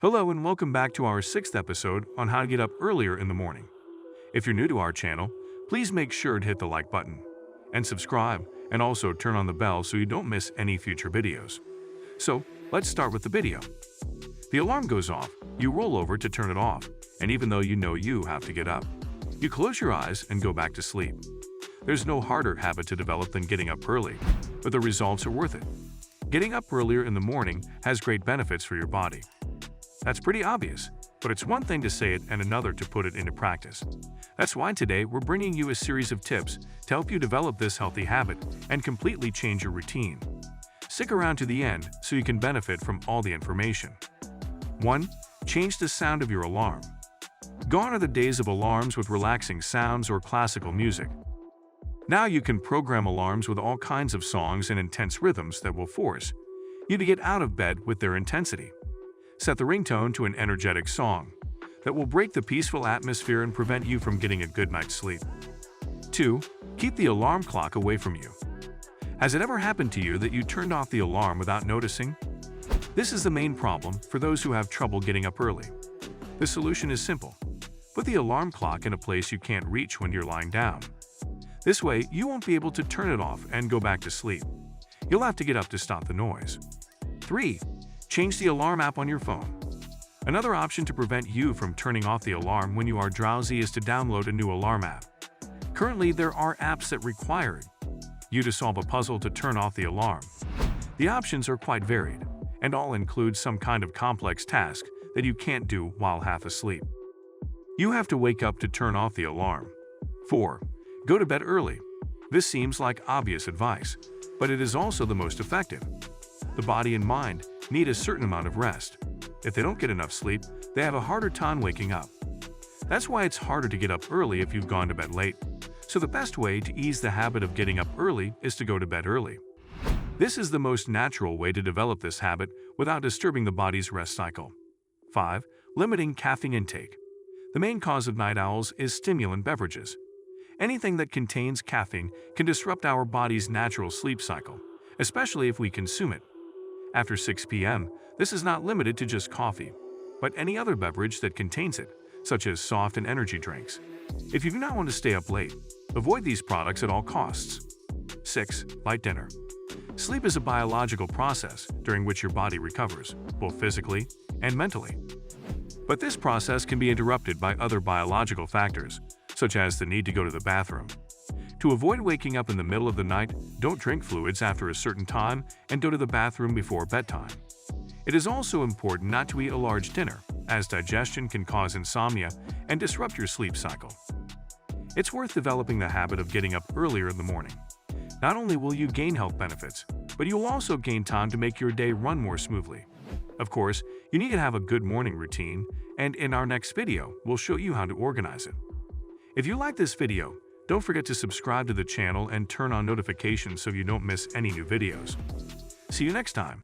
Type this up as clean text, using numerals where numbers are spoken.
Hello and welcome back to our 6th episode on how to get up earlier in the morning. If you're new to our channel, please make sure to hit the like button and subscribe, and also turn on the bell so you don't miss any future videos. So, let's start with the video. The alarm goes off, you roll over to turn it off, and even though you know you have to get up, you close your eyes and go back to sleep. There's no harder habit to develop than getting up early, but the results are worth it. Getting up earlier in the morning has great benefits for your body. That's pretty obvious, but it's one thing to say it and another to put it into practice. That's why today we're bringing you a series of tips to help you develop this healthy habit and completely change your routine. Stick around to the end so you can benefit from all the information. 1. Change the sound of your alarm. Gone are the days of alarms with relaxing sounds or classical music. Now you can program alarms with all kinds of songs and intense rhythms that will force you to get out of bed with their intensity. Set the ringtone to an energetic song that will break the peaceful atmosphere and prevent you from getting a good night's sleep. 2. Keep the alarm clock away from you. Has it ever happened to you that you turned off the alarm without noticing? This is the main problem for those who have trouble getting up early. The solution is simple. Put the alarm clock in a place you can't reach when you're lying down. This way, you won't be able to turn it off and go back to sleep. You'll have to get up to stop the noise. 3. Change the alarm app on your phone. Another option to prevent you from turning off the alarm when you are drowsy is to download a new alarm app. Currently, there are apps that require you to solve a puzzle to turn off the alarm. The options are quite varied, and all include some kind of complex task that you can't do while half asleep. You have to wake up to turn off the alarm. 4. Go to bed early. This seems like obvious advice, but it is also the most effective. The body and mind need a certain amount of rest. If they don't get enough sleep, they have a harder time waking up. That's why it's harder to get up early if you've gone to bed late. So the best way to ease the habit of getting up early is to go to bed early. This is the most natural way to develop this habit without disturbing the body's rest cycle. 5. Limiting caffeine intake. The main cause of night owls is stimulant beverages. Anything that contains caffeine can disrupt our body's natural sleep cycle, especially if we consume it after 6 p.m. This is not limited to just coffee, but any other beverage that contains it, such as soft and energy drinks. If you do not want to stay up late, avoid these products at all costs. 6. Light dinner. Sleep is a biological process during which your body recovers, both physically and mentally. But this process can be interrupted by other biological factors, such as the need to go to the bathroom. To avoid waking up in the middle of the night, don't drink fluids after a certain time and go to the bathroom before bedtime. It is also important not to eat a large dinner, as digestion can cause insomnia and disrupt your sleep cycle. It's worth developing the habit of getting up earlier in the morning. Not only will you gain health benefits, but you'll also gain time to make your day run more smoothly. Of course, you need to have a good morning routine, and in our next video, we'll show you how to organize it. If you like this video, don't forget to subscribe to the channel and turn on notifications so you don't miss any new videos. See you next time.